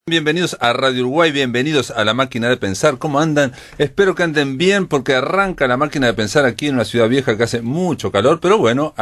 Bienvenidos a Radio Uruguay, bienvenidos a La Máquina de Pensar. ¿Cómo andan? Espero que anden bien porque arranca La Máquina de Pensar aquí en una ciudad vieja que hace mucho calor, pero bueno,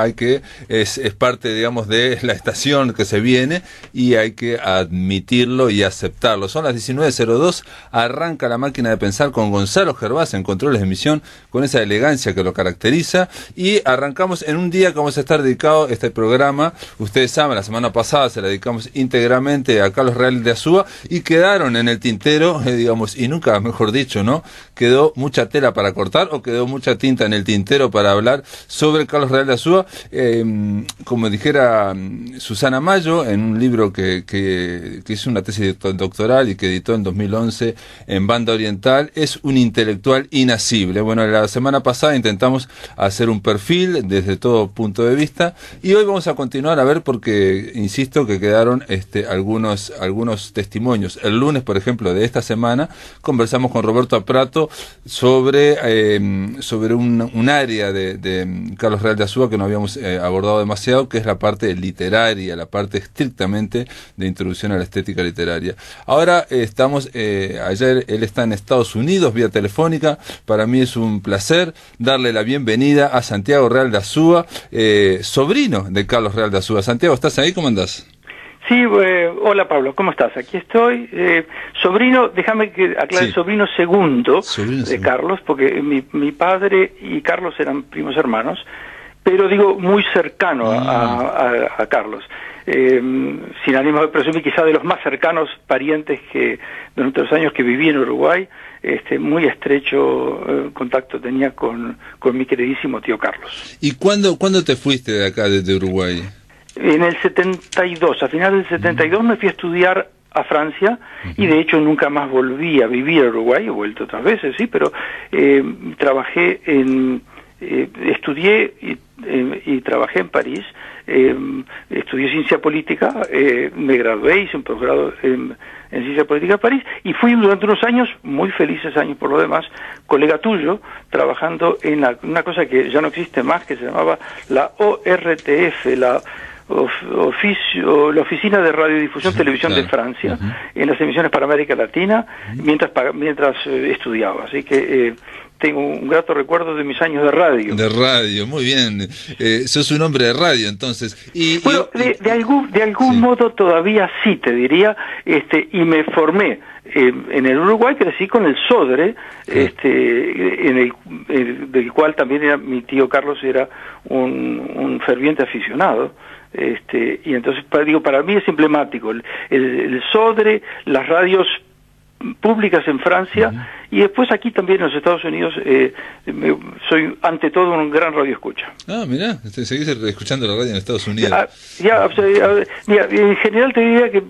es parte, digamos, de la estación que se viene y hay que admitirlo y aceptarlo. Son las 19:02, arranca La Máquina de Pensar con Gonzalo Gervás en controles de emisión, con esa elegancia que lo caracteriza, y arrancamos en un día que vamos a estar dedicado a este programa. Ustedes saben, la semana pasada se la dedicamos íntegramente a Carlos Real de Azúa, y quedaron en el tintero, digamos, y nunca mejor dicho, ¿no? Quedó mucha tela para cortar o quedó mucha tinta en el tintero para hablar sobre Carlos Real de Azúa, como dijera Susana Mayo, en un libro que hizo una tesis doctoral y que editó en 2011 en Banda Oriental, es un intelectual inacible. Bueno, la semana pasada intentamos hacer un perfil desde todo punto de vista y hoy vamos a continuar a ver porque, insisto, que quedaron algunos testimonios. El lunes, por ejemplo, de esta semana, conversamos con Roberto Aprato sobre un área de Carlos Real de Azúa que no habíamos abordado demasiado, que es la parte literaria, la parte estrictamente de introducción a la estética literaria. Ahora ayer él está en Estados Unidos, vía telefónica. Para mí es un placer darle la bienvenida a Santiago Real de Azúa, sobrino de Carlos Real de Azúa. Santiago, ¿estás ahí? ¿Cómo andás? Sí, hola Pablo, ¿cómo estás? Aquí estoy. Sobrino, déjame que aclare, sí. Sobrino segundo de Carlos, porque mi padre y Carlos eran primos hermanos, pero digo muy cercano a Carlos. Sin ánimo de presumir, quizá de los más cercanos parientes que durante los años que viví en Uruguay, muy estrecho contacto tenía con mi queridísimo tío Carlos. ¿Y cuándo te fuiste de acá, de Uruguay? En el 72, a final del 72 me fui a estudiar a Francia y de hecho nunca más volví a vivir a Uruguay. He vuelto otras veces, sí, pero trabajé estudié y trabajé en París. Estudié ciencia política, me gradué, hice un posgrado en ciencia política en París y fui durante unos años, muy felices años por lo demás, colega tuyo, trabajando en una cosa que ya no existe más, que se llamaba la ORTF, la Oficina de Radiodifusión Televisión de Francia, en las emisiones para América Latina, mientras estudiaba. Así que tengo un grato recuerdo de mis años de radio. De radio, muy bien. Sos un hombre de radio, entonces. Bueno, de algún modo todavía sí, te diría, y me formé. En el Uruguay crecí con el Sodre, del cual también mi tío Carlos era un ferviente aficionado. Y entonces para mí es emblemático el Sodre, las radios públicas en Francia, y después aquí también en los Estados Unidos. Soy ante todo un gran radioescucha. Ah, mirá, seguís escuchando la radio en Estados Unidos. Mira, en general te diría que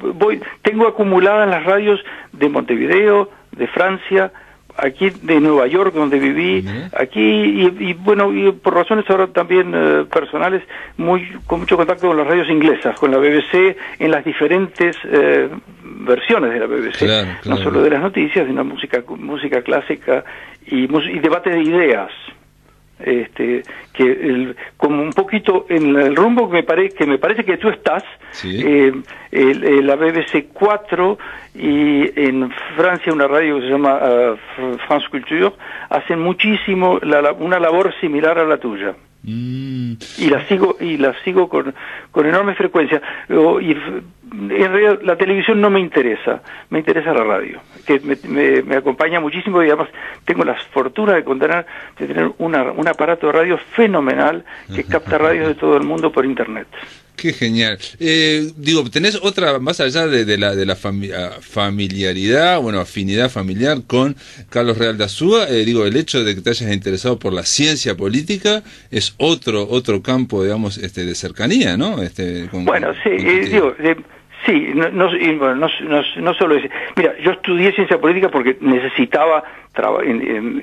tengo acumuladas las radios de Montevideo, de Francia, aquí de Nueva York, donde viví, aquí, y por razones ahora también personales, con mucho contacto con las radios inglesas, con la BBC, en las diferentes versiones de la BBC, claro. No solo de las noticias, sino música clásica y debate de ideas. Como un poquito en el rumbo que me parece que tú estás, sí. La BBC 4 y en Francia una radio que se llama France Culture hacen muchísimo una labor similar a la tuya. Y la sigo con enorme frecuencia. En realidad la televisión no me interesa, me interesa la radio, que me acompaña muchísimo, y además tengo la fortuna de tener un aparato de radio fenomenal que capta radios de todo el mundo por internet. Qué genial. ¿Tenés otra, más allá de la familiaridad, afinidad familiar con Carlos Real de Azúa? El hecho de que te hayas interesado por la ciencia política es otro campo, digamos, de cercanía, ¿no? Sí, no solo es. Mira, yo estudié ciencia política porque necesitaba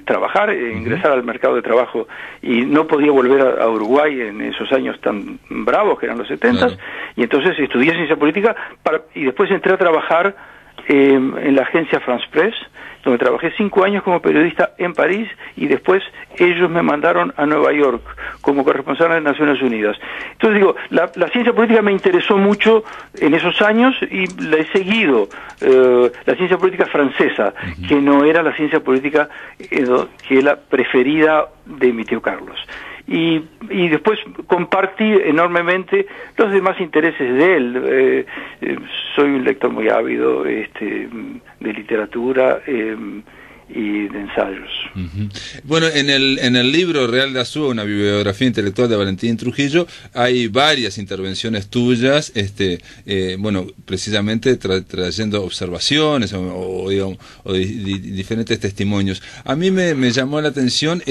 trabajar, ingresar al mercado de trabajo, y no podía volver a Uruguay en esos años tan bravos que eran los 70, claro. Y entonces estudié ciencia política y después entré a trabajar en la agencia France Press, donde trabajé 5 años como periodista en París y después ellos me mandaron a Nueva York como corresponsal de Naciones Unidas. Entonces digo, la ciencia política me interesó mucho en esos años y la he seguido. La ciencia política francesa, que no era la ciencia política que es la preferida de mi tío Carlos. Y después compartí enormemente los demás intereses de él. Soy un lector muy ávido de literatura y de ensayos. Bueno, en el libro Real de Azúa, una bibliografía intelectual de Valentín Trujillo, hay varias intervenciones tuyas, bueno, precisamente trayendo observaciones o diferentes testimonios. A mí me llamó la atención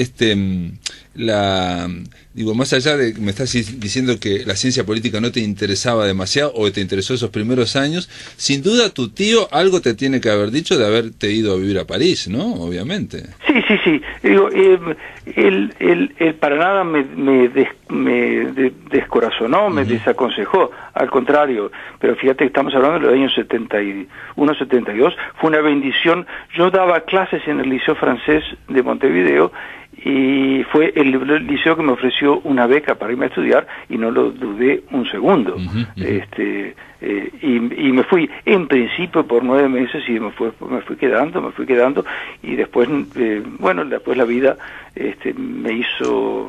digo, más allá de que me estás diciendo que la ciencia política no te interesaba demasiado o te interesó esos primeros años, sin duda tu tío algo te tiene que haber dicho de haberte ido a vivir a París, ¿no? Obviamente. Sí. Digo, él para nada me descorazonó, me desaconsejó, al contrario. Pero fíjate que estamos hablando de los años 71, 72, fue una bendición. Yo daba clases en el Liceo Francés de Montevideo y fue el liceo que me ofreció una beca para irme a estudiar y no lo dudé un segundo. Y me fui en principio por 9 meses y me fui quedando y después después la vida me hizo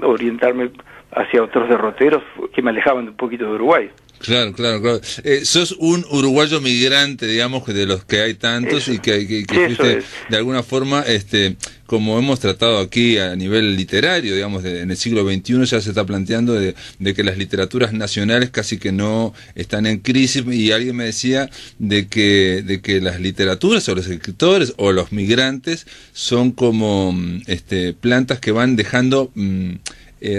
orientarme hacia otros derroteros que me alejaban un poquito de Uruguay. Claro. Sos un uruguayo migrante, digamos, de los que hay tantos. Eso, y que fuiste, de alguna forma, como hemos tratado aquí a nivel literario, digamos, en el siglo XXI ya se está planteando de que las literaturas nacionales casi que no están en crisis, y alguien me decía de que las literaturas o los escritores o los migrantes son como plantas que van dejando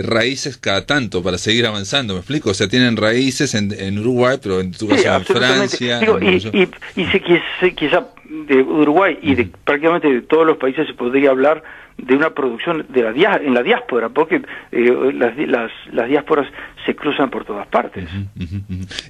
raíces cada tanto para seguir avanzando, ¿me explico? O sea, tienen raíces en Uruguay, pero en tu caso en Francia. Digo, quizá de Uruguay y de prácticamente de todos los países se podría hablar de una producción de en la diáspora, porque las diásporas se cruzan por todas partes.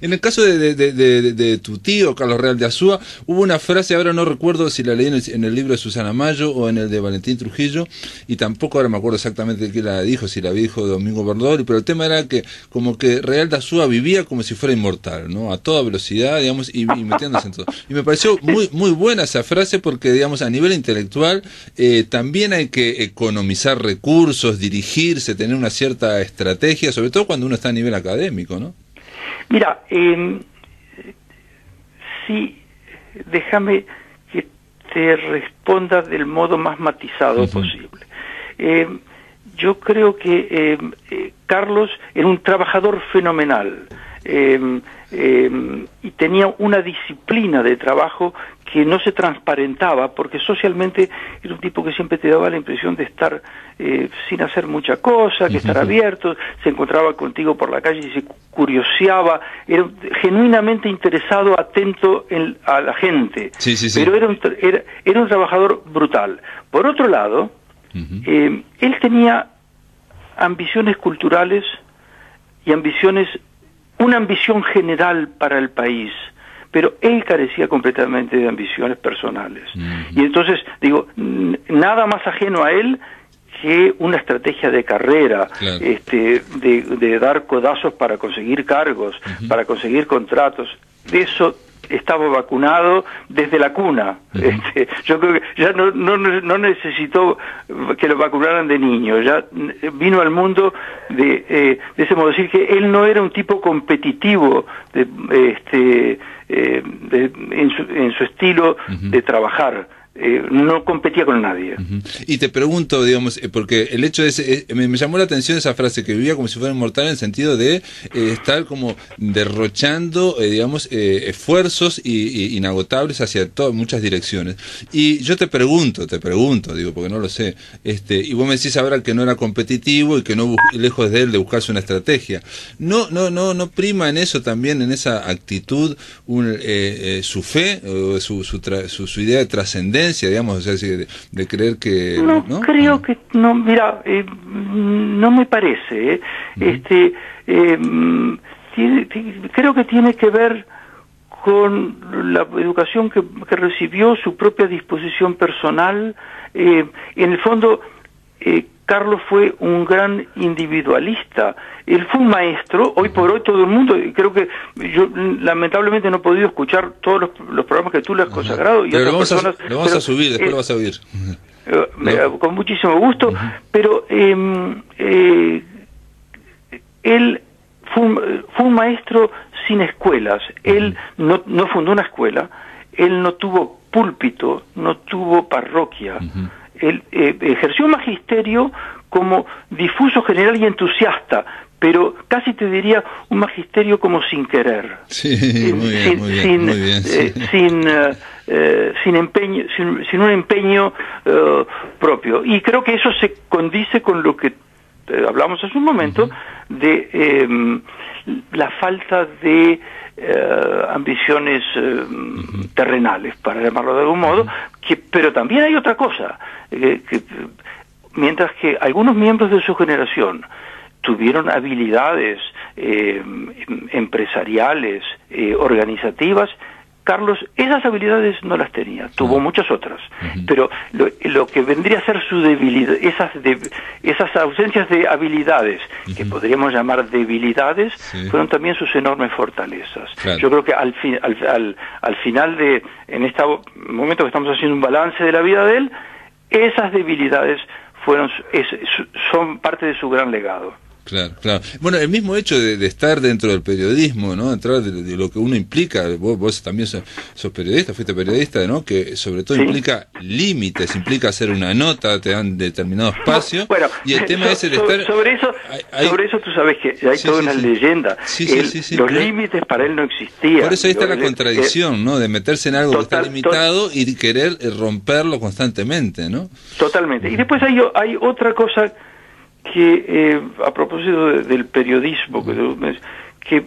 En el caso de tu tío, Carlos Real de Azúa, hubo una frase, ahora no recuerdo si la leí en el libro de Susana Mayo o en el de Valentín Trujillo, y tampoco ahora me acuerdo exactamente quién la dijo, si la dijo Domingo Berdori, pero el tema era que como que Real de Azúa vivía como si fuera inmortal, ¿no? A toda velocidad, digamos, y metiéndose en todo. Y me pareció muy buena esa frase porque, digamos, a nivel intelectual también hay que economizar recursos, dirigirse, tener una cierta estrategia, sobre todo cuando uno está a nivel académico, ¿no? Mira, sí, déjame que te responda del modo más matizado posible. Yo creo que Carlos era un trabajador fenomenal y tenía una disciplina de trabajo que no se transparentaba, porque socialmente era un tipo que siempre te daba la impresión de estar sin hacer mucha cosa, que estar abierto, se encontraba contigo por la calle y se curioseaba, era genuinamente interesado, atento a la gente, pero era un trabajador brutal. Por otro lado, él tenía ambiciones culturales y una ambición general para el país, pero él carecía completamente de ambiciones personales. Y entonces, digo, nada más ajeno a él que una estrategia de carrera, de dar codazos para conseguir cargos, para conseguir contratos. De eso estaba vacunado desde la cuna. Yo creo que ya no necesitó que lo vacunaran de niño, ya vino al mundo de ese modo, decir que él no era un tipo competitivo en su estilo de trabajar. No competía con nadie. Y te pregunto, digamos, porque el hecho me llamó la atención esa frase, que vivía como si fuera inmortal, en el sentido de estar como derrochando, digamos, esfuerzos inagotables hacia muchas direcciones. Y yo te pregunto, digo, porque no lo sé, y vos me decís ahora que no era competitivo y que no lejos de él de buscarse una estrategia. No prima en eso también, en esa actitud, su fe, su idea de trascendencia, digamos, o sea, de creer que... No creo que... No, mira, no me parece. Creo que tiene que ver con la educación que recibió, su propia disposición personal. En el fondo, Carlos fue un gran individualista. Él fue un maestro. Hoy por hoy todo el mundo, creo que yo lamentablemente no he podido escuchar todos los programas que tú le has consagrado. Y pero otras personas, lo vamos a subir, después lo vas a oír. Con muchísimo gusto, pero él fue un maestro sin escuelas. Él no fundó una escuela, él no tuvo púlpito, no tuvo parroquia. Él ejerció un magisterio como difuso, general y entusiasta, pero casi te diría un magisterio como sin querer. Sí, muy bien. Sin empeño, sin un empeño propio. Y creo que eso se condice con lo que hablamos hace un momento de la falta de ambiciones terrenales, para llamarlo de algún modo, pero también hay otra cosa, que mientras que algunos miembros de su generación tuvieron habilidades empresariales, organizativas, Carlos esas habilidades no las tenía, tuvo muchas otras, pero lo que vendría a ser su debilidad, esas ausencias de habilidades, que podríamos llamar debilidades, fueron también sus enormes fortalezas. Claro. Yo creo que al final en este momento que estamos haciendo un balance de la vida de él, esas debilidades son parte de su gran legado. Claro. Bueno, el mismo hecho de estar dentro del periodismo, ¿no? Entrar de lo que uno implica, vos también sos periodista, fuiste periodista, ¿no? Que sobre todo implica límites, implica hacer una nota, te dan determinado espacio. Bueno, y el tema ese de estar... Sobre eso tú sabes que hay toda una leyenda. Los límites para él no existían. Por eso ahí está la contradicción, ¿no? De meterse en algo que está limitado y querer romperlo constantemente, ¿no? Totalmente. Y después hay otra cosa que a propósito del periodismo, que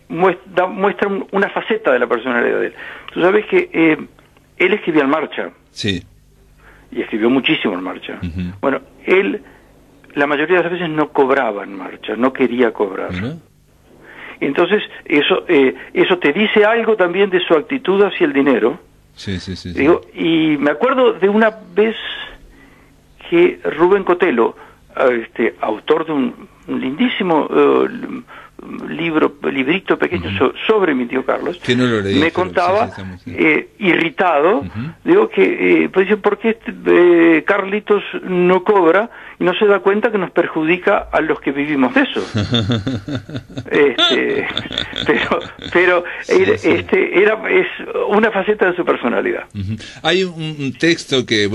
muestra una faceta de la personalidad de él. Tú sabes que él escribía en marcha. Sí. Y escribió muchísimo en marcha. Bueno, él la mayoría de las veces no cobraba en marcha, no quería cobrar. Entonces, eso te dice algo también de su actitud hacia el dinero. Sí. Digo, y me acuerdo de una vez que Rubén Cotelo, autor de un lindísimo librito pequeño sobre mi tío Carlos, que no lo leí, me contaba, irritado, digo que, ¿por qué Carlitos no cobra y no se da cuenta que nos perjudica a los que vivimos de eso? Pero es una faceta de su personalidad. Hay un texto que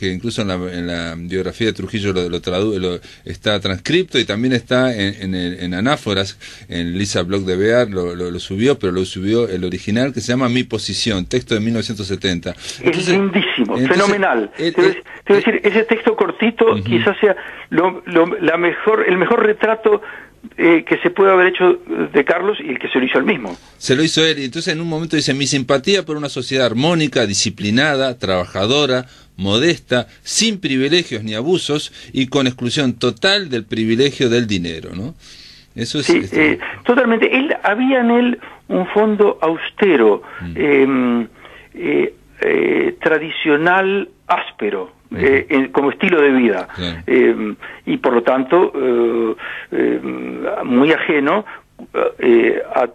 incluso en la biografía de Trujillo está transcripto y también está en Anáforas, en Lisa Bloch de Bear lo subió, pero lo subió el original, que se llama Mi Posición, texto de 1970. Es lindísimo, fenomenal. Es decir, ese texto cortito quizás sea el mejor retrato que se puede haber hecho de Carlos, y el que se lo hizo él mismo. Se lo hizo él, y entonces en un momento dice: mi simpatía por una sociedad armónica, disciplinada, trabajadora, modesta, sin privilegios ni abusos y con exclusión total del privilegio del dinero, ¿no? Eso es totalmente. Había en él un fondo austero, tradicional, áspero, como estilo de vida, y por lo tanto muy ajeno a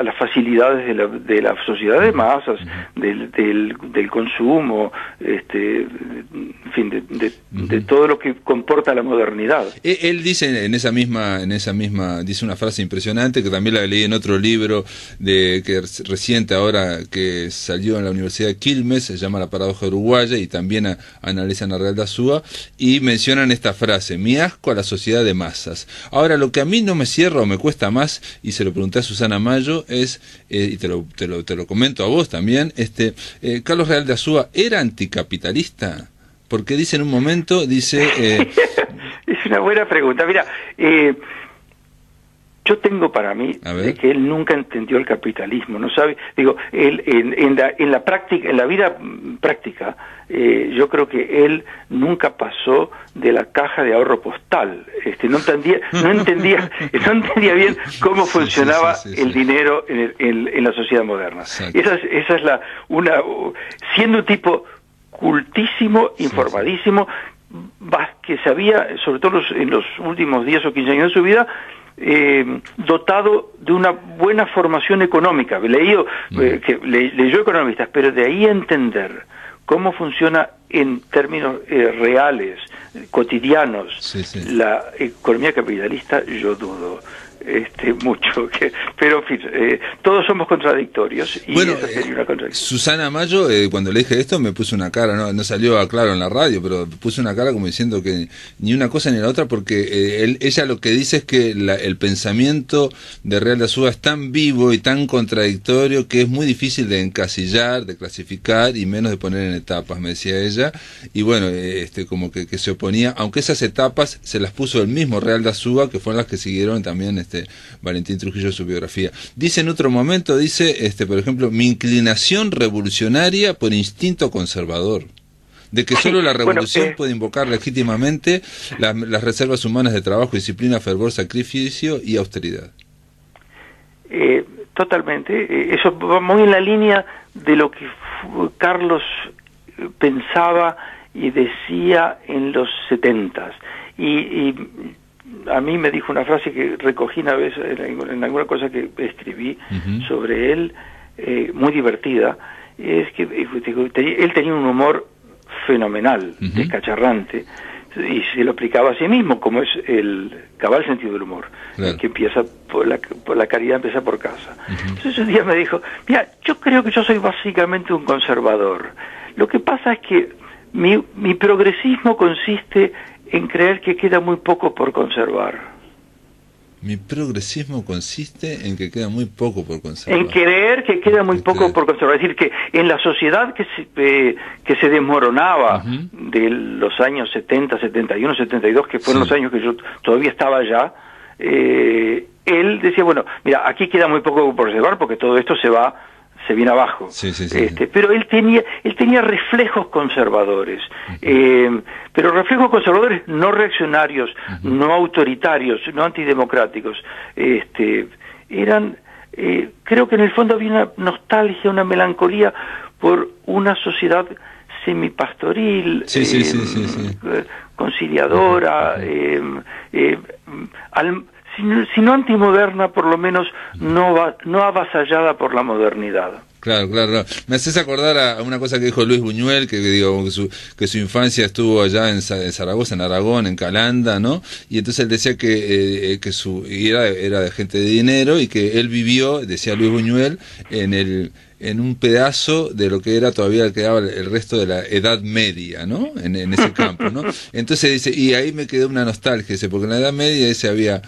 las facilidades de la sociedad de masas, del consumo, en fin, de todo lo que comporta la modernidad. Él dice en esa misma dice una frase impresionante, que también la leí en otro libro que reciente ahora, que salió en la Universidad de Quilmes, se llama La paradoja uruguaya, y también analizan a Real de Azúa, y mencionan esta frase: mi asco a la sociedad de masas. Ahora, lo que a mí no me cierra o me cuesta más, y se lo pregunté a Susana Mayo, y te lo comento a vos también, Carlos Real de Azúa ¿era anticapitalista? Porque dice en un momento, es una buena pregunta. Mira, Yo tengo para mí de que él nunca entendió el capitalismo, no sabe, digo, él en la práctica, en la vida práctica, yo creo que él nunca pasó de la caja de ahorro postal, no entendía bien cómo funcionaba el dinero en la sociedad moderna. Esa es siendo un tipo cultísimo, informadísimo, que sabía, sobre todo en los últimos 10 o 15 años de su vida, dotado de una buena formación económica, leyó economistas, pero de ahí a entender cómo funciona en términos reales, cotidianos, la economía capitalista, yo dudo mucho, pero en fin, todos somos contradictorios y bueno, esa sería una contradicción. Susana Mayo, cuando le dije esto me puso una cara, no salió claro en la radio, pero puso una cara como diciendo que ni una cosa ni la otra, porque ella lo que dice es que el pensamiento de Real de Azúa es tan vivo y tan contradictorio que es muy difícil de encasillar, de clasificar y menos de poner en etapas, me decía ella, y bueno, como que se oponía, aunque esas etapas se las puso el mismo Real de Azúa, que fueron las que siguieron también Valentín Trujillo en su biografía. Dice en otro momento, por ejemplo, mi inclinación revolucionaria por instinto conservador, de que solo la revolución puede invocar legítimamente las reservas humanas de trabajo, disciplina, fervor, sacrificio y austeridad. Totalmente, eso va muy en la línea de lo que Carlos pensaba y decía en los 70s, y a mí me dijo una frase que recogí una vez en alguna cosa que escribí sobre él, muy divertida, es que él tenía un humor fenomenal, descacharrante, y se lo aplicaba a sí mismo, como es el cabal sentido del humor, que empieza por la caridad, empieza por casa. Entonces un día me dijo, mira, yo creo que yo soy básicamente un conservador. Lo que pasa es que mi progresismo consiste en creer que queda muy poco por conservar. Mi progresismo consiste en que queda muy poco por conservar. En creer que queda muy poco por conservar. Es decir, que en la sociedad que se desmoronaba de los años 70, 71, 72, que fueron los años que yo todavía estaba allá, él decía, bueno, mira, aquí queda muy poco por conservar porque todo esto se viene abajo. Pero él tenía reflejos conservadores, pero reflejos conservadores no reaccionarios, no autoritarios, no antidemocráticos. Creo que en el fondo había una nostalgia, una melancolía por una sociedad semipastoril, conciliadora, si no antimoderna, por lo menos no avasallada por la modernidad. Claro. Me haces acordar a una cosa que dijo Luis Buñuel, que su infancia estuvo allá en Zaragoza, en Aragón, en Calanda, ¿no? Y entonces él decía que era de gente de dinero y que él vivió, decía Luis Buñuel, en un pedazo de lo que era todavía quedaba el resto de la Edad Media, ¿no? En ese campo, ¿no? Entonces dice, y ahí me quedó una nostalgia, dice, porque en la Edad Media había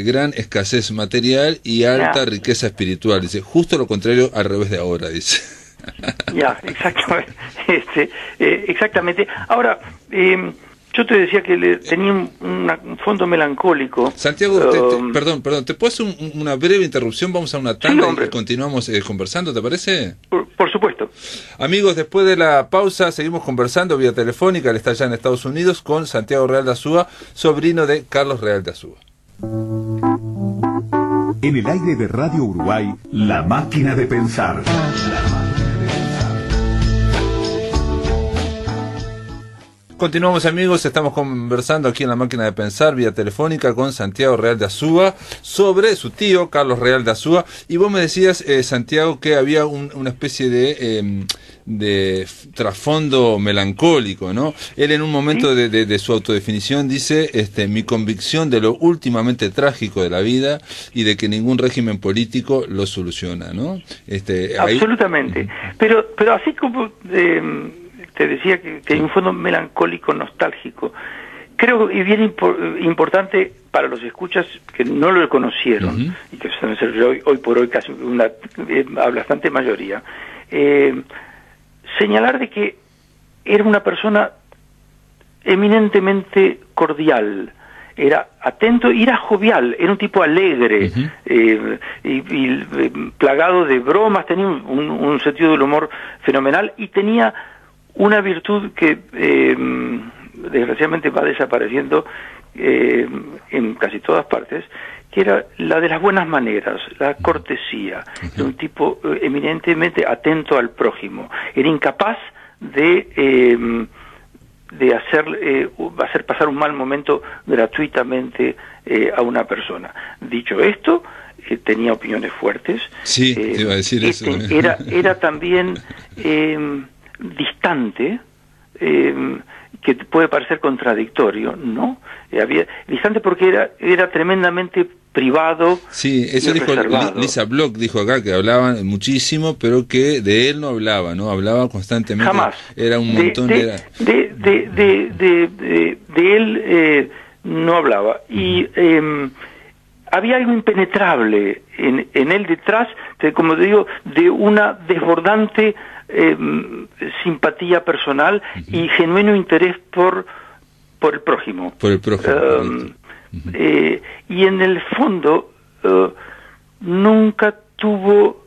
gran escasez material y alta riqueza espiritual, dice, justo lo contrario al revés de ahora, dice. Exactamente. Exactamente. Ahora, yo te decía que tenía un fondo melancólico. Santiago, perdón, ¿te puedo hacer una breve interrupción? Vamos a una tanda y continuamos conversando, ¿te parece? Por supuesto. Amigos, después de la pausa seguimos conversando vía telefónica, él está allá en Estados Unidos, con Santiago Real de Azúa, sobrino de Carlos Real de Azúa. En el aire de Radio Uruguay, La Máquina de Pensar. Continuamos, amigos, estamos conversando aquí en La Máquina de Pensar vía telefónica con Santiago Real de Azúa sobre su tío Carlos Real de Azúa, y vos me decías, Santiago, que había una especie de trasfondo melancólico, ¿no? Él en un momento de su autodefinición dice, mi convicción de lo últimamente trágico de la vida y de que ningún régimen político lo soluciona, ¿no? Absolutamente. Pero así como te decía que hay un fondo melancólico, nostálgico, creo que es bien importante para los escuchas que no lo conocieron, y que suelen ser hoy por hoy casi una bastante mayoría, señalar de que era una persona eminentemente cordial, era atento y era jovial, era un tipo alegre, plagado de bromas, tenía un sentido del humor fenomenal y tenía una virtud que desgraciadamente va desapareciendo en casi todas partes, que era la de las buenas maneras, la cortesía. Era un tipo eminentemente atento al prójimo, era incapaz de hacer pasar un mal momento gratuitamente a una persona. Dicho esto, tenía opiniones fuertes. Sí, te iba a decir eso. Era también distante, que puede parecer contradictorio, ¿no? Distante porque era tremendamente privado. Sí, eso dijo Lisa Bloch, dijo acá que hablaban muchísimo, pero que de él no hablaba, ¿no? Hablaba constantemente. Jamás. Era un montón de él no hablaba. Y había algo impenetrable en él detrás, como te digo, de una desbordante simpatía personal y genuino interés por el prójimo. Por el prójimo. Y en el fondo nunca tuvo,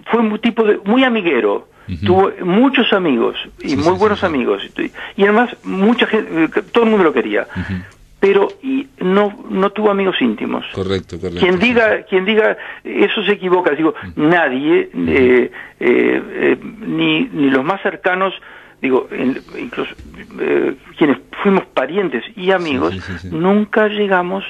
fue un tipo muy amiguero, tuvo muchos amigos y muy buenos amigos, y además mucha gente, todo el mundo lo quería, pero no tuvo amigos íntimos. Correcto. Quien diga eso se equivoca. Digo, nadie, ni los más cercanos, digo, incluso quienes fuimos parientes y amigos, nunca llegamos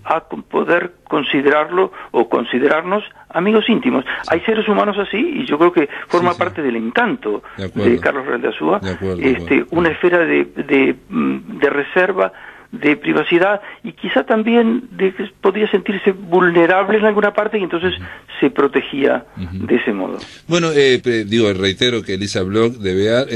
a poder considerarlo o considerarnos amigos íntimos. Hay seres humanos así, y yo creo que forma parte del encanto de Carlos Real de Azúa, una esfera de reserva, de privacidad, y quizá también podría sentirse vulnerable en alguna parte, y entonces se protegía de ese modo. Bueno, reitero que Lisa Bloch de Bear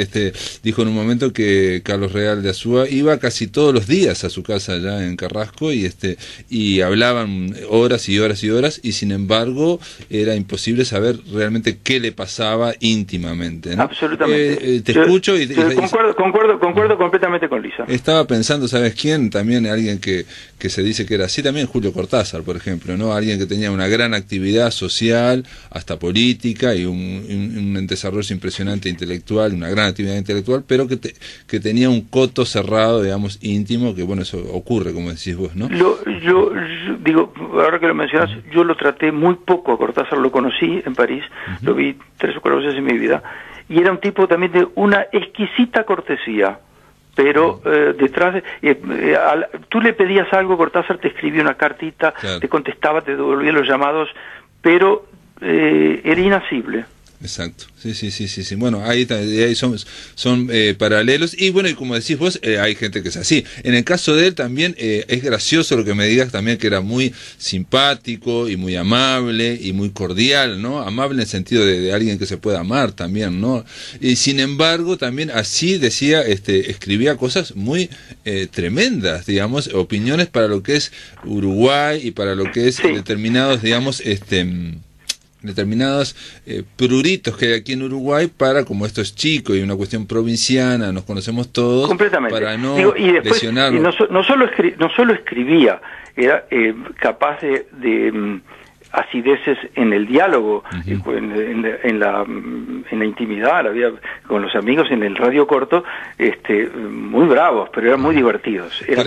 dijo en un momento que Carlos Real de Azúa iba casi todos los días a su casa allá en Carrasco, y hablaban horas y horas y horas, y sin embargo era imposible saber realmente qué le pasaba íntimamente, ¿no? Absolutamente. Escucho y concuerdo completamente con Lisa. Estaba pensando, ¿sabes quién? También alguien que se dice que era así, también Julio Cortázar, por ejemplo, ¿no? Alguien que tenía una gran actividad social, hasta política, y un desarrollo impresionante intelectual, una gran actividad intelectual, pero que tenía un coto cerrado, digamos, íntimo, que bueno, eso ocurre, como decís vos, ¿no? Yo digo, ahora que lo mencionas, yo lo traté muy poco a Cortázar, lo conocí en París, lo vi 3 o 4 veces en mi vida, y era un tipo también de una exquisita cortesía. Pero detrás, tú le pedías algo, Cortázar te escribía una cartita, te contestaba, te devolvía los llamados, pero era inasible. Exacto, sí. Bueno, ahí son paralelos, y bueno, y como decís vos, hay gente que es así. En el caso de él también es gracioso lo que me digas también, que era muy simpático y muy amable y muy cordial, ¿no? Amable en el sentido de alguien que se puede amar también, ¿no? Y sin embargo también así decía, escribía cosas muy tremendas, digamos, opiniones para lo que es Uruguay y para lo que es determinados, digamos, determinados pruritos que hay aquí en Uruguay, para, como esto es chico y una cuestión provinciana, nos conocemos todos, completamente, para no y después, lesionarlo. Y no solo escribía, era capaz de acideces en el diálogo, en la intimidad, había con los amigos en el radio corto, muy bravos, pero eran muy divertidos, pero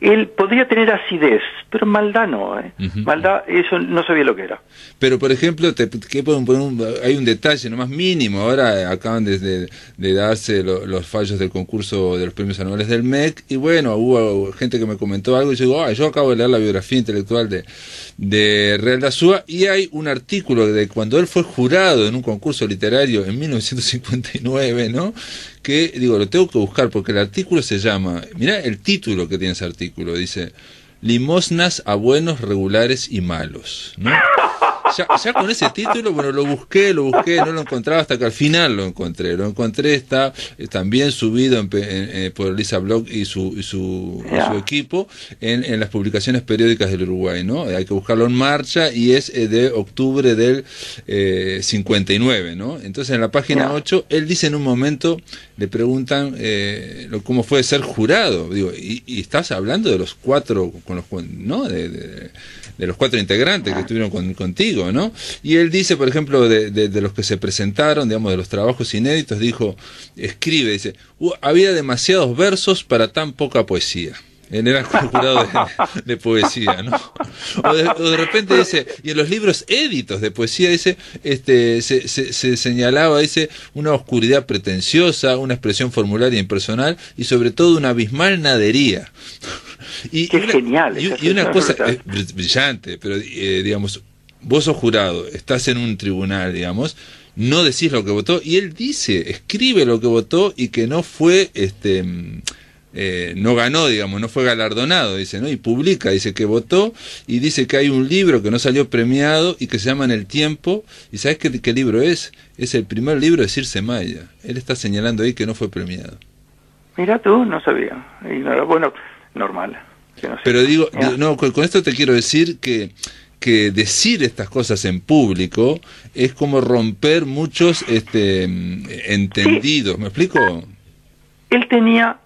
él podría tener acidez, pero maldad no, maldad, eso no sabía lo que era. Pero por ejemplo, hay un detalle nomás mínimo, ahora acaban de darse los fallos del concurso de los premios anuales del MEC, y bueno, hubo gente que me comentó algo, y yo digo, yo acabo de leer la biografía intelectual de Real de Azúa, y hay un artículo de cuando él fue jurado en un concurso literario en 1959, ¿no? Que, digo, lo tengo que buscar porque el artículo se llama, mirá el título que tiene ese artículo, dice: Limosnas a buenos, regulares y malos, ¿no? ya con ese título, bueno, lo busqué, no lo encontraba hasta que al final lo encontré, está también subido por Lisa Bloch y su equipo en las publicaciones periódicas del Uruguay, ¿no? Hay que buscarlo en marcha y es de octubre del 59, ¿no? Entonces en la página 8, él dice en un momento, le preguntan cómo fue ser jurado, digo, y estás hablando de los 4, ¿no? De los 4 integrantes que estuvieron contigo, ¿no? Y él dice, por ejemplo, de los que se presentaron, digamos, de los trabajos inéditos, dice, había demasiados versos para tan poca poesía. Él era jurado de poesía, ¿no? O de repente dice, y en los libros éditos de poesía, dice, se señalaba, dice, una oscuridad pretenciosa, una expresión formularia impersonal y sobre todo una abismal nadería. Genial. Y una cosa brillante, pero digamos, vos sos jurado, estás en un tribunal, digamos, no decís lo que votó, y él escribe lo que votó y que no fue, no ganó, digamos, no fue galardonado, dice, ¿no? Y publica, dice que votó, y dice que hay un libro que no salió premiado y que se llama En el Tiempo, y ¿sabes qué libro es? Es el primer libro de Circe Maya. Él está señalando ahí que no fue premiado. Mira tú, no sabía. Y no, bueno, normal. No sé. Pero digo, no, con esto te quiero decir que decir estas cosas en público es como romper muchos entendidos. ¿Me explico? Él tenía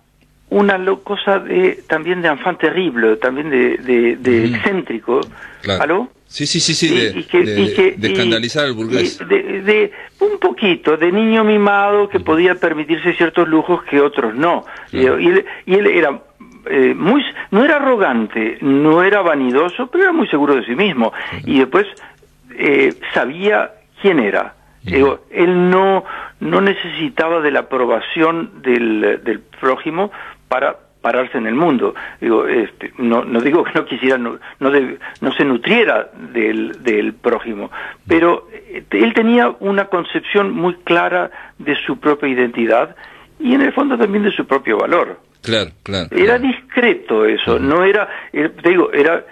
una cosa también de enfant terrible, también de excéntrico. Claro. ¿Aló? Sí, de escandalizar al burgués. De un poquito, de niño mimado que podía permitirse ciertos lujos que otros no. Claro. Y él era no era arrogante, no era vanidoso, pero era muy seguro de sí mismo. Y después sabía quién era. Él no necesitaba de la aprobación del prójimo para pararse en el mundo. No digo que no quisiera, no se nutriera del prójimo, pero él tenía una concepción muy clara de su propia identidad y en el fondo también de su propio valor. Claro. Era discreto eso, no era, era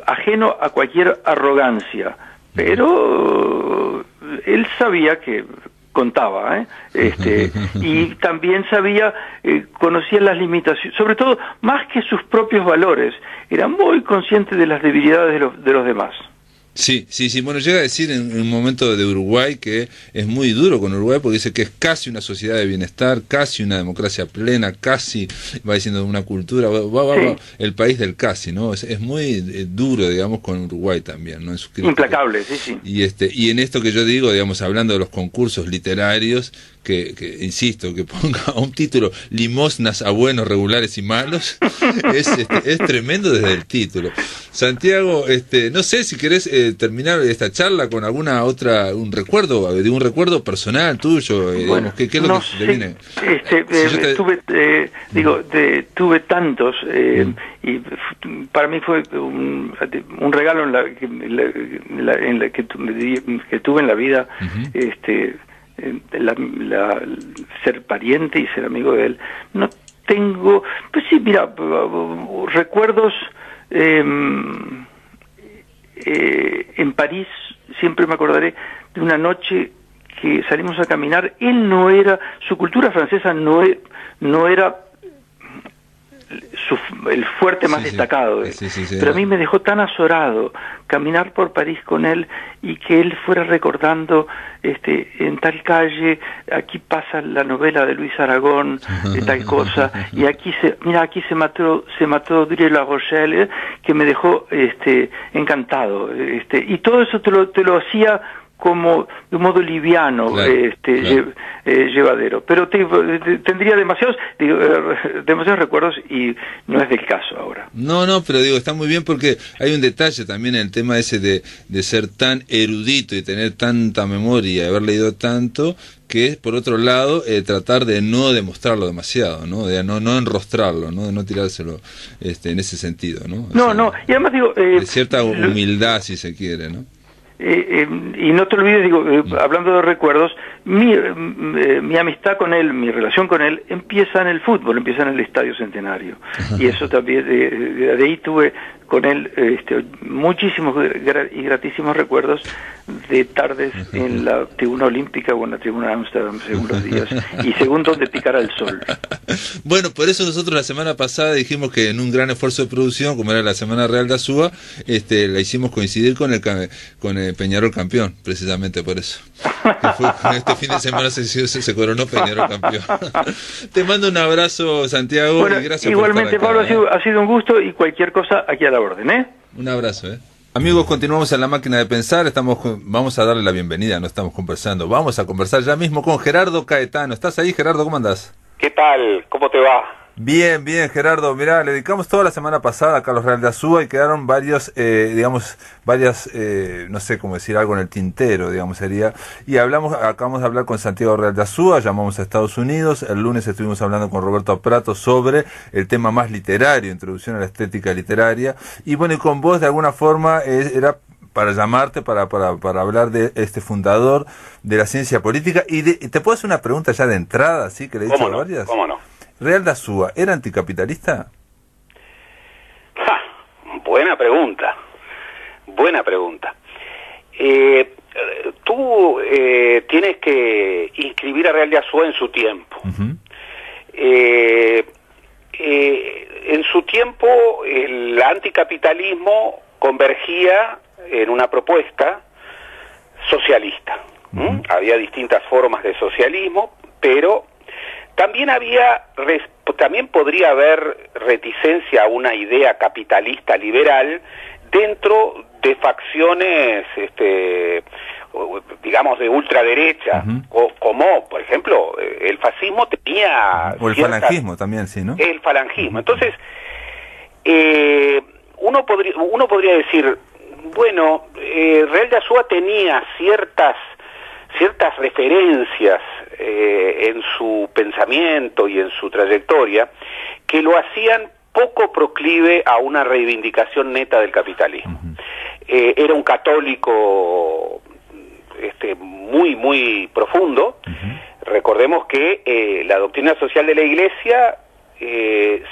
ajeno a cualquier arrogancia, pero él sabía que contaba, y también conocía las limitaciones, sobre todo, más que sus propios valores, era muy consciente de las debilidades de los demás. Sí, bueno, llega a decir en un momento de Uruguay que es muy duro con Uruguay porque dice que es casi una sociedad de bienestar, casi una democracia plena, casi, va diciendo, una cultura, el país del casi, ¿no? Es muy duro, digamos, con Uruguay también, ¿no? En sus críticas. Implacable, sí. Y en esto que yo digo, digamos, hablando de los concursos literarios, que insisto, que ponga un título Limosnas a buenos, regulares y malos, es tremendo desde el título. Santiago, no sé si querés terminar esta charla con un recuerdo personal tuyo, bueno, ¿qué es lo que te viene? Tuve tantos, y para mí fue un regalo que tuve en la vida, ser pariente y ser amigo de él. No tengo, pues sí, mira, recuerdos en París. Siempre me acordaré de una noche que salimos a caminar. Su cultura francesa no era el fuerte más destacado, pero a mí me dejó tan azorado caminar por París con él y que él fuera recordando en tal calle, aquí pasa la novela de Luis Aragón, de tal cosa, y aquí se mató Dre La Rochelle, que me dejó encantado, y todo eso te lo hacía como de un modo liviano, claro. Llevadero, pero tendría demasiados recuerdos y no es del caso ahora. No, pero digo, está muy bien porque hay un detalle también en el tema ese de ser tan erudito y tener tanta memoria y haber leído tanto, que es, por otro lado, tratar de no demostrarlo demasiado, ¿no? De no enrostrarlo, ¿no? De no tirárselo en ese sentido, ¿no? Y además digo... de cierta humildad, si se quiere, ¿no? y no te olvides, digo, hablando de recuerdos, mi amistad con él, mi relación con él, empieza en el fútbol, empieza en el Estadio Centenario. Y eso también, de ahí tuve con él muchísimos y gratísimos recuerdos de tardes en la tribuna olímpica o en la tribuna de Ámsterdam, según los días, y según donde picara el sol. Bueno, por eso nosotros la semana pasada dijimos que en un gran esfuerzo de producción, como era la Semana Real de Azúa, la hicimos coincidir con el Peñarol campeón, precisamente por eso. Que fue, este fin de semana se coronó Peñarol campeón. Te mando un abrazo, Santiago, bueno, y gracias igualmente, por estar acá, Pablo, ha sido un gusto, y cualquier cosa aquí a la orden, ¿eh? Un abrazo, Amigos, continuamos en La Máquina de Pensar. Vamos a darle la bienvenida, no estamos conversando. Vamos a conversar ya mismo con Gerardo Caetano. ¿Estás ahí, Gerardo? ¿Cómo andás? ¿Qué tal? ¿Cómo te va? Bien, Gerardo. Mirá, le dedicamos toda la semana pasada a Carlos Real de Azúa y quedaron varias, no sé cómo decir, algo en el tintero, digamos, sería. Y acabamos de hablar con Santiago Real de Azúa, llamamos a Estados Unidos. El lunes estuvimos hablando con Roberto Prato sobre el tema más literario, introducción a la estética literaria. Y bueno, y con vos, de alguna forma, era para llamarte, para hablar de este fundador de la ciencia política. Y te puedo hacer una pregunta ya de entrada, ¿sí? Que le he dicho varias. ¿Cómo no? ¿Real de Azúa era anticapitalista? Buena pregunta. Tú tienes que inscribir a Real de Azúa en su tiempo. Uh-huh. En su tiempo el anticapitalismo convergía en una propuesta socialista. Uh-huh. Había distintas formas de socialismo, pero también podría haber reticencia a una idea capitalista liberal dentro de facciones, digamos, de ultraderecha, uh-huh. como, por ejemplo, el fascismo tenía... O el falangismo también, sí, ¿no? El falangismo. Entonces, uno podría decir, bueno, Real de Azúa tenía ciertas referencias en su pensamiento y en su trayectoria que lo hacían poco proclive a una reivindicación neta del capitalismo. Uh-huh. Era un católico muy, muy profundo. Uh-huh. Recordemos que la doctrina social de la Iglesia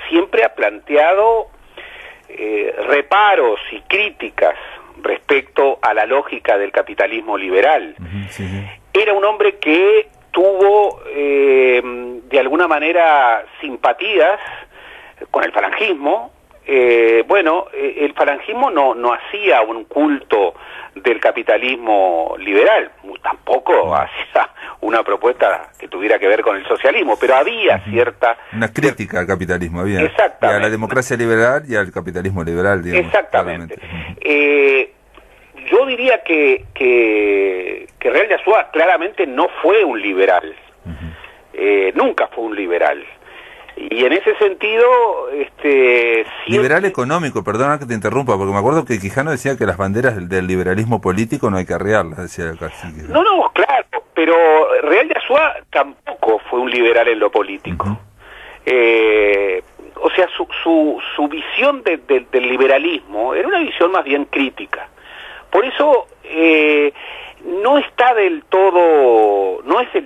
siempre ha planteado reparos y críticas respecto a la lógica del capitalismo liberal. Uh-huh, sí. Era un hombre que tuvo de alguna manera simpatías con el falangismo. El falangismo no hacía un culto del capitalismo liberal, tampoco hacía una propuesta que tuviera que ver con el socialismo, pero había una crítica al capitalismo, había. Exactamente. Y a la democracia liberal y al capitalismo liberal, digamos. Exactamente. Yo diría que Real de Azúa claramente no fue un liberal. Uh-huh. Nunca fue un liberal. Y en ese sentido, siempre... Liberal económico, perdona que te interrumpa, porque me acuerdo que Quijano decía que las banderas del liberalismo político no hay que arrearlas, decía el cacique. No, claro, pero Real de Azúa tampoco fue un liberal en lo político. Uh-huh. O sea, su visión del liberalismo era una visión más bien crítica. Por eso no es del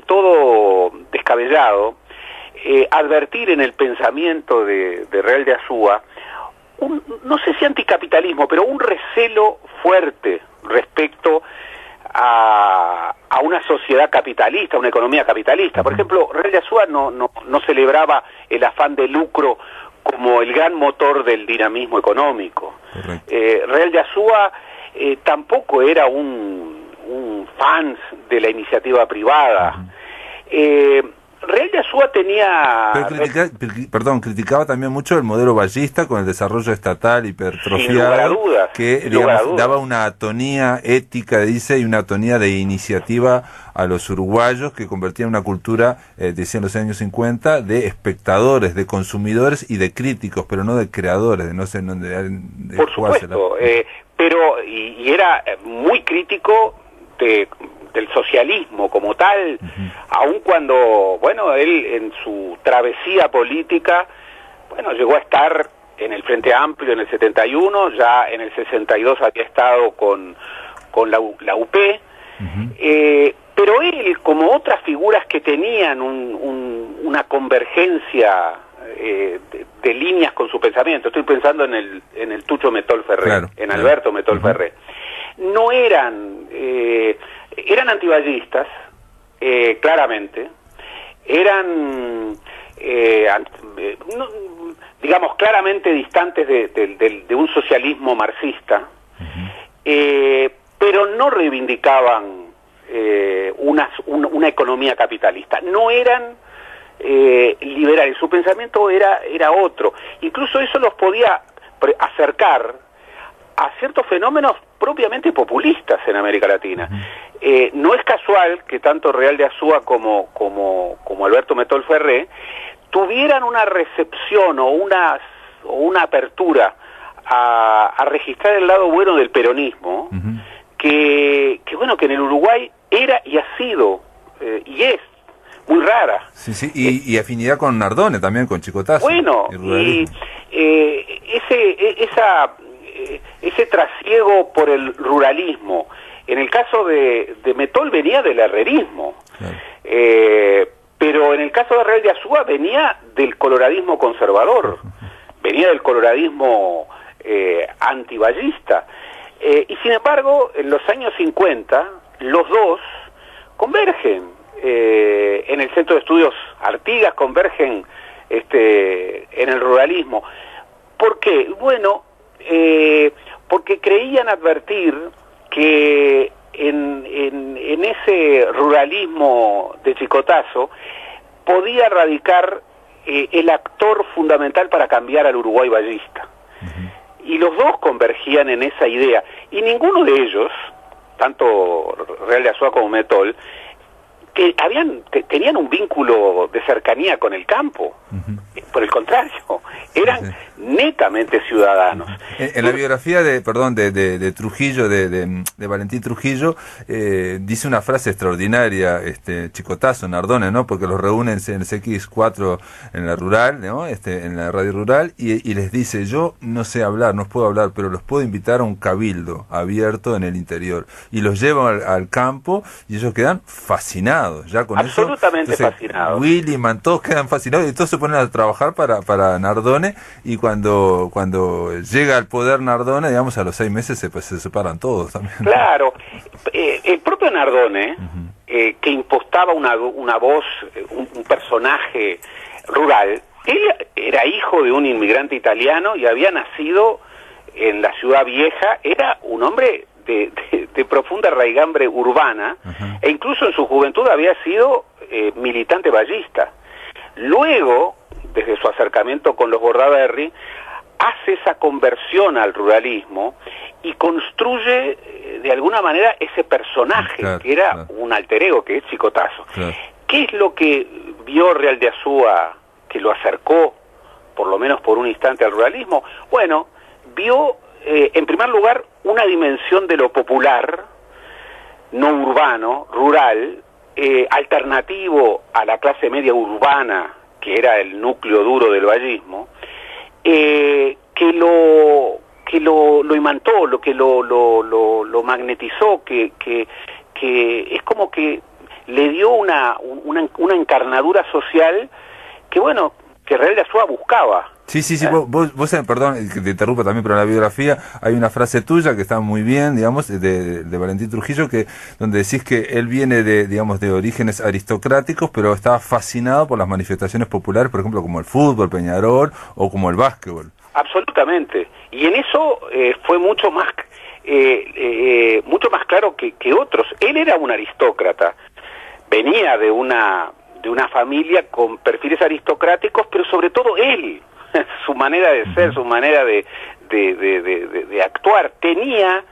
todo descabellado advertir en el pensamiento de Real de Azúa no sé si anticapitalismo, pero un recelo fuerte respecto a una sociedad capitalista, una economía capitalista. Por ejemplo, Real de Azúa no celebraba el afán de lucro como el gran motor del dinamismo económico. Real de Azúa tampoco era un fan de la iniciativa privada. Real de Azúa tenía... criticaba también mucho el modelo ballista con el desarrollo estatal hipertrofiado, que digamos, daba una atonía ética, dice, y una atonía de iniciativa a los uruguayos, que convertía una cultura, decía en los años 50, de espectadores, de consumidores y de críticos, pero no de creadores, de por supuesto, pero y era muy crítico del socialismo como tal, aun cuando, él en su travesía política, llegó a estar en el Frente Amplio en el 71, ya en el 62 había estado con con la UP, pero él, como otras figuras que tenían una convergencia de líneas con su pensamiento, estoy pensando en el Tucho Metol Ferré, claro, en Alberto Metol Ferré, no eran antiballistas, claramente, eran digamos claramente distantes de un socialismo marxista, pero no reivindicaban una economía capitalista, no eran liberales, su pensamiento era otro, incluso eso los podía acercar a ciertos fenómenos propiamente populistas en América Latina. No es casual que tanto Real de Azúa como Alberto Metol Ferré tuvieran una recepción o una apertura a registrar el lado bueno del peronismo, que en el Uruguay era y ha sido y es muy rara. Sí, sí, y afinidad con Nardone también, con Chicotazo. Bueno, ese trasiego por el ruralismo, en el caso de Metol venía del herrerismo, claro. Pero en el caso de Real de Azúa venía del coloradismo conservador, venía del coloradismo antiballista, y sin embargo en los años 50 los dos convergen en el Centro de Estudios Artigas, convergen en el ruralismo. ¿Por qué? Bueno, porque creían advertir que en ese ruralismo de Chicotazo podía radicar el actor fundamental para cambiar al Uruguay ballista. Y los dos convergían en esa idea. Y ninguno de ellos, tanto Real de Azúa como Metol, que tenían un vínculo de cercanía con el campo. Por el contrario, eran netamente ciudadanos. En la biografía de Trujillo, de Valentín Trujillo, dice una frase extraordinaria, Chicotazo, Nardone, ¿no? Porque los reúnen en el CX4 en la rural, ¿no? En la radio rural, y les dice: yo no sé hablar, no puedo hablar, pero los puedo invitar a un cabildo abierto en el interior. Y los llevan al campo y ellos quedan fascinados. Ya con absolutamente eso, fascinados. Willyman, todos quedan fascinados y todos se ponen a trabajar para Nardone, y cuando llega al poder Nardone, digamos, a los 6 meses se separan todos también. Claro, el propio Nardone, que impostaba una voz, un personaje rural, él era hijo de un inmigrante italiano y había nacido en la Ciudad Vieja, era un hombre de profunda raigambre urbana, e incluso en su juventud había sido militante ballista. Luego, desde su acercamiento con los Bordaberry, hace esa conversión al ruralismo y construye de alguna manera ese personaje, claro, que era un alter ego, que es Chicotazo. Claro. ¿Qué es lo que vio Real de Azúa que lo acercó, por lo menos por un instante, al ruralismo? Bueno, vio en primer lugar una dimensión de lo popular, no urbano, rural, alternativo a la clase media urbana, que era el núcleo duro del vallismo, que lo imantó, que lo magnetizó, que es como que le dio una encarnadura social que, bueno, que Real de Azúa buscaba. Sí, vos perdón que te interrumpa también, pero en la biografía hay una frase tuya que está muy bien, digamos, de Valentín Trujillo, donde decís que él viene de orígenes aristocráticos, pero estaba fascinado por las manifestaciones populares, por ejemplo, como el fútbol, Peñarol, o como el básquetbol. Absolutamente, y en eso fue mucho más claro que otros. Él era un aristócrata, venía de una familia con perfiles aristocráticos, pero sobre todo él, su manera de ser, su manera de actuar, tenía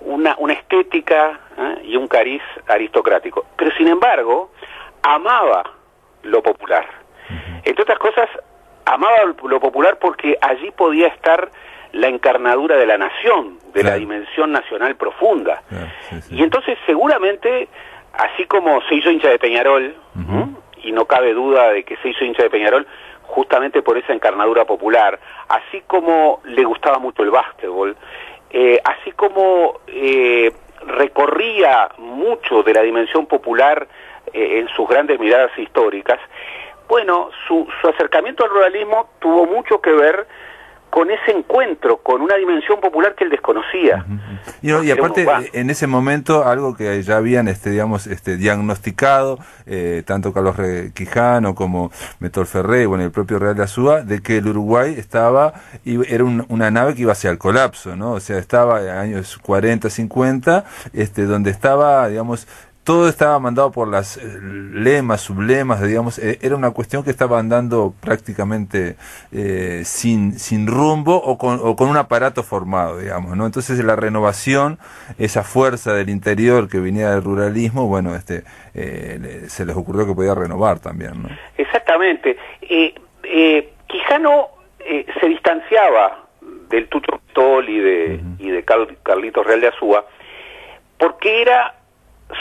una estética y un cariz aristocrático, pero sin embargo amaba lo popular. Entre otras cosas, amaba lo popular porque allí podía estar la encarnadura de la nación, de la dimensión nacional profunda. Y entonces seguramente, así como se hizo hincha de Peñarol, y no cabe duda de que se hizo hincha de Peñarol justamente por esa encarnadura popular, así como le gustaba mucho el básquetbol, así como recorría mucho de la dimensión popular en sus grandes miradas históricas, bueno, su acercamiento al ruralismo tuvo mucho que ver con ese encuentro, con una dimensión popular que él desconocía. Y aparte, en ese momento, algo que ya habían, diagnosticado, tanto Carlos Quijano como Metol Ferré, bueno, el propio Real de Azúa, de que el Uruguay era una nave que iba hacia el colapso, ¿no? O sea, estaba en años 40, 50, donde estaba, digamos, todo estaba mandado por las lemas, sublemas, digamos, era una cuestión que estaba andando prácticamente sin rumbo o con un aparato formado, digamos, ¿no? Entonces la renovación, esa fuerza del interior que venía del ruralismo, bueno, se les ocurrió que podía renovar también, ¿no? Exactamente. Quijano se distanciaba del Tucho Metol y de Carlitos Real de Azúa porque era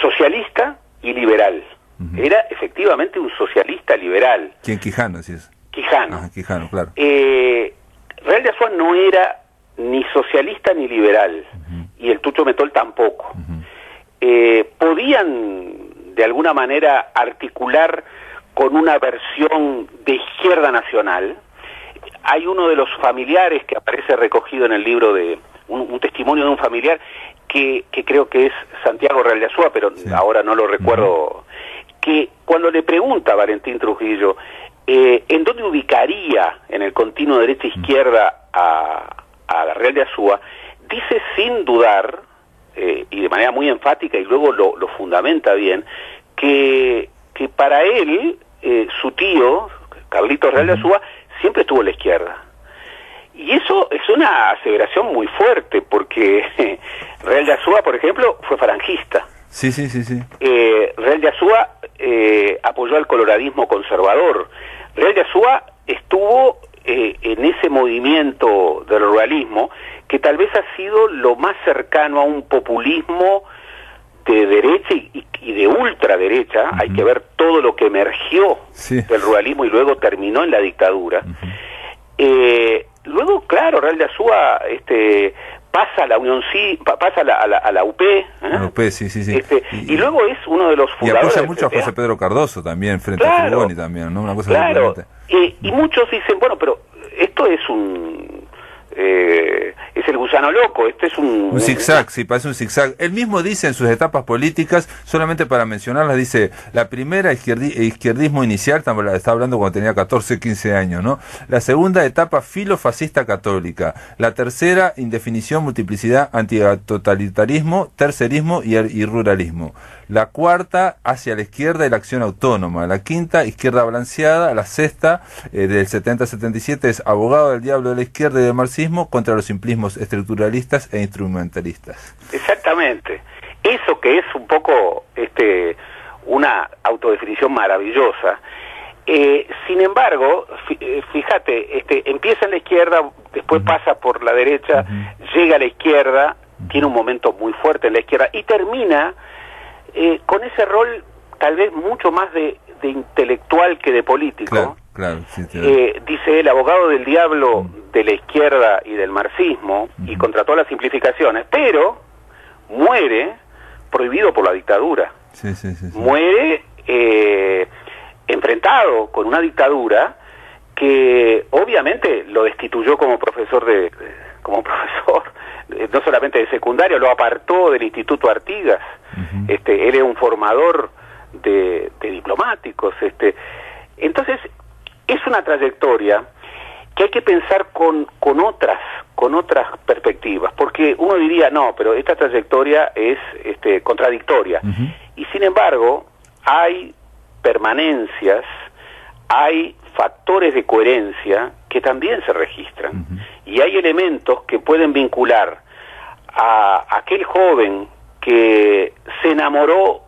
socialista y liberal. Era efectivamente un socialista liberal. ¿Quién? Quijano, sí es. Quijano. Ajá, Quijano, claro. Real de Azúa no era ni socialista ni liberal, y el Tucho Metol tampoco. Podían de alguna manera articular con una versión de izquierda nacional. Hay uno de los familiares que aparece recogido en el libro, de un testimonio de un familiar que creo que es Santiago Real de Azúa, pero sí, ahora no lo recuerdo, que cuando le pregunta a Valentín Trujillo en dónde ubicaría en el continuo derecha-izquierda a la Real de Azúa, dice sin dudar, y de manera muy enfática, y luego lo fundamenta bien, que para él, su tío, Carlitos Real de Azúa, siempre estuvo a la izquierda. Y eso es una aseveración muy fuerte, porque Real de Azúa, por ejemplo, fue falangista. Sí. Real de Azúa apoyó al coloradismo conservador. Real de Azúa estuvo en ese movimiento del ruralismo, que tal vez ha sido lo más cercano a un populismo de derecha y de ultraderecha. Hay que ver todo lo que emergió del ruralismo y luego terminó en la dictadura. Luego, claro, Real de Azúa pasa a la Unión pasa a la UP, a la UP, sí. Y luego es uno de los fundadores. Y apoya mucho a José Pedro Cardoso también, frente a Fugoni también, ¿no? Una cosa diferente. Y muchos dicen, bueno, pero esto es es el gusano loco, este es un zigzag, sí, parece un zigzag. Él mismo dice en sus etapas políticas, solamente para mencionarlas, dice, la primera izquierdismo inicial, está hablando cuando tenía 14, 15 años, ¿no? La segunda etapa filofascista católica, la tercera indefinición, multiplicidad, antitotalitarismo, tercerismo y ruralismo. La cuarta, hacia la izquierda y la acción autónoma. La quinta, izquierda balanceada. La sexta, del 70-77, es abogado del diablo de la izquierda y del marxismo contra los simplismos estructuralistas e instrumentalistas. Exactamente. Eso que es un poco una autodefinición maravillosa. Sin embargo, fíjate, empieza en la izquierda, después pasa por la derecha, llega a la izquierda, tiene un momento muy fuerte en la izquierda y termina con ese rol tal vez mucho más de intelectual que de político. Claro, sí, dice él, abogado del diablo de la izquierda y del marxismo, y contra todas las simplificaciones, pero muere prohibido por la dictadura. Sí. Muere enfrentado con una dictadura que obviamente lo destituyó como profesor no solamente de secundaria, lo apartó del Instituto Artigas. Él es un formador de diplomáticos. Entonces, es una trayectoria que hay que pensar con otras perspectivas, porque uno diría, no, pero esta trayectoria es contradictoria. Y sin embargo, hay permanencias, hay factores de coherencia que también se registran. Y hay elementos que pueden vincular a aquel joven que se enamoró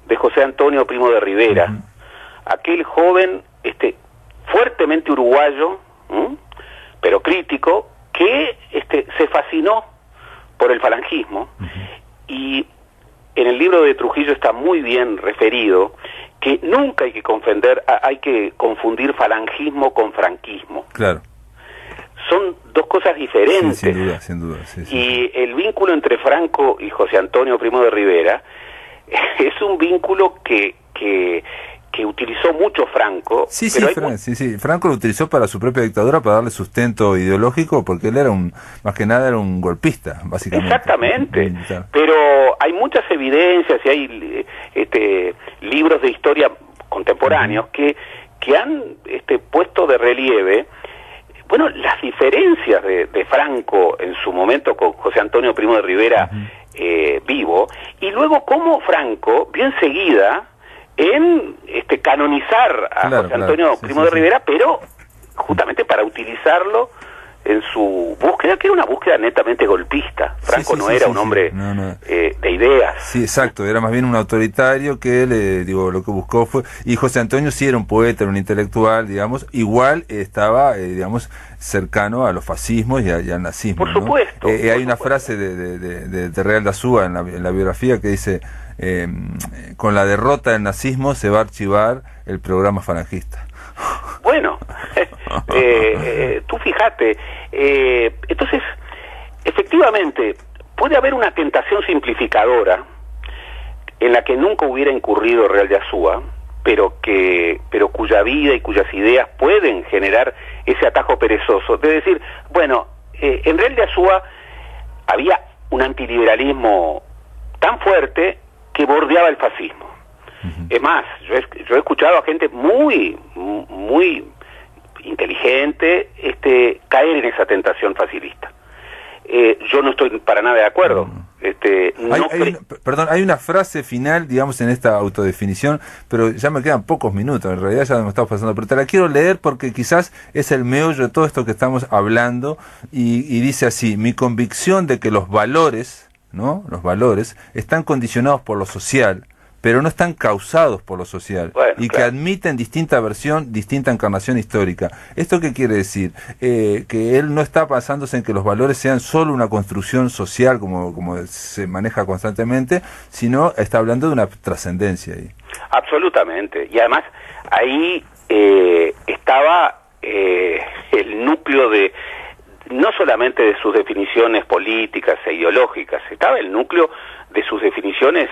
de José Antonio Primo de Rivera, aquel joven fuertemente uruguayo, pero crítico, que se fascinó por el falangismo. Y en el libro de Trujillo está muy bien referido que nunca hay que confundir falangismo con franquismo. Claro. son dos cosas diferentes. Sí, sin duda. Sí, y el vínculo entre Franco y José Antonio Primo de Rivera es un vínculo que utilizó mucho Franco. Sí, Franco lo utilizó para su propia dictadura, para darle sustento ideológico, porque él era más que nada era un golpista, básicamente. Exactamente, pero hay muchas evidencias y hay libros de historia contemporáneos que han puesto de relieve, bueno, las diferencias de Franco en su momento con José Antonio Primo de Rivera vivo, y luego cómo Franco, bien seguida, en canonizar a José Antonio Primo de Rivera, pero justamente para utilizarlo en su búsqueda, que era una búsqueda netamente golpista. Franco no era un hombre de ideas. Sí, exacto, era más bien un autoritario que lo que buscó fue... Y José Antonio sí era un poeta, era un intelectual, digamos, igual estaba, cercano a los fascismos y al nazismo. Por supuesto. Hay una frase de Real de Azúa en la biografía que dice... con la derrota del nazismo se va a archivar el programa falangista. Bueno, tú fíjate, entonces, efectivamente, puede haber una tentación simplificadora en la que nunca hubiera incurrido Real de Azúa, pero cuya vida y cuyas ideas pueden generar ese atajo perezoso, de decir, bueno, en Real de Azúa había un antiliberalismo tan fuerte que bordeaba el fascismo. Es más, yo he escuchado a gente muy inteligente caer en esa tentación facilista. Yo no estoy para nada de acuerdo. Hay una frase final, digamos, en esta autodefinición, pero ya me quedan pocos minutos, en realidad ya me estamos pasando, pero te la quiero leer porque quizás es el meollo de todo esto que estamos hablando, y dice así: mi convicción de que los valores están condicionados por lo social, pero no están causados por lo social, que admiten distinta versión, distinta encarnación histórica. ¿Esto qué quiere decir? Que él no está basándose en que los valores sean solo una construcción social, como se maneja constantemente, sino está hablando de una trascendencia ahí. Absolutamente, y además ahí estaba el núcleo de no solamente de sus definiciones políticas e ideológicas, estaba el núcleo de sus definiciones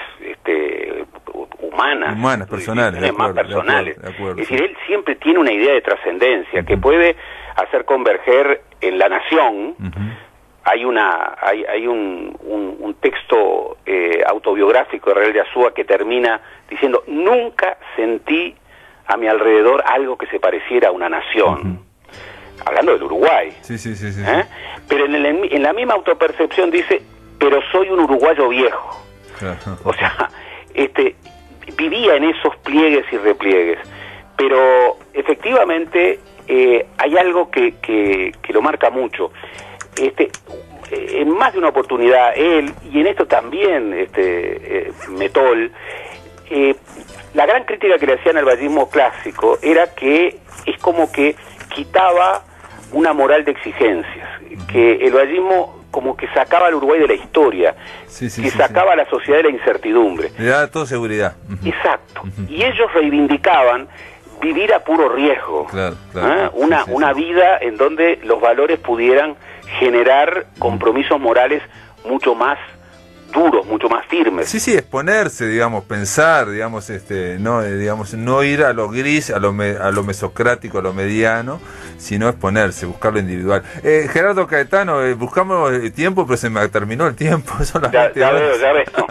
humanas, personales, más personales. De acuerdo, es decir, él siempre tiene una idea de trascendencia que puede hacer converger en la nación. Hay un texto autobiográfico de Real de Azúa que termina diciendo: nunca sentí a mi alrededor algo que se pareciera a una nación. Hablando del Uruguay. Sí. Pero en la misma autopercepción dice: pero soy un uruguayo viejo. O sea, vivía en esos pliegues y repliegues. Pero efectivamente hay algo que lo marca mucho. En más de una oportunidad él, y en esto también Metol, la gran crítica que le hacían al vallismo clásico era que es como que quitaba una moral de exigencias, que el vallismo como que sacaba al Uruguay de la historia, sacaba a la sociedad de la incertidumbre. Le daba toda seguridad. Exacto. Y ellos reivindicaban vivir a puro riesgo, una vida en donde los valores pudieran generar compromisos morales mucho más duros, mucho más firmes. Sí, exponerse, digamos, pensar, digamos, no ir a lo gris, a lo mesocrático, a lo mediano, sino exponerse, buscar lo individual. Gerardo Caetano, buscamos tiempo, pero se me terminó el tiempo. Ya ves, no.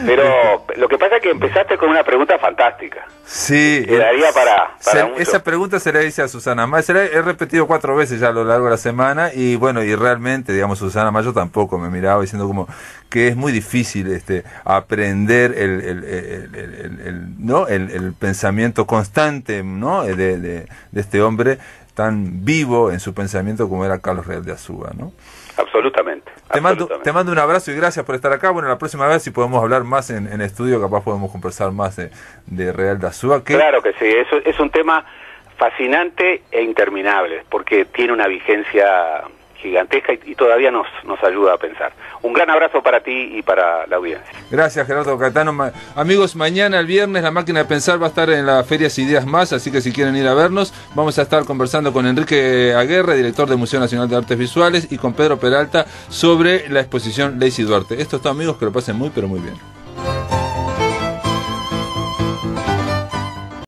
Pero lo que pasa es que empezaste con una pregunta fantástica. Sí. Quedaría para mucho. Esa pregunta se la hice a Susana Mayo, he repetido 4 veces ya a lo largo de la semana, y bueno, y realmente, digamos, Susana Mayo tampoco me miraba diciendo como que es muy difícil aprender el pensamiento constante, ¿no? de este hombre tan vivo en su pensamiento como era Carlos Real de Azúa, ¿no? Absolutamente. Te mando un abrazo y gracias por estar acá. Bueno, la próxima vez si podemos hablar más en estudio, capaz podemos conversar más de Real de Azúa. Claro que sí, eso es un tema fascinante e interminable, porque tiene una vigencia gigantesca y todavía nos ayuda a pensar. Un gran abrazo para ti y para la audiencia. Gracias, Gerardo Catano. Amigos, mañana el viernes La Máquina de Pensar va a estar en la Feria Ideas Más, así que si quieren ir a vernos, vamos a estar conversando con Enrique Aguerre, director del Museo Nacional de Artes Visuales, y con Pedro Peralta sobre la exposición Lacy Duarte. Esto es todo, amigos, que lo pasen muy, pero muy bien.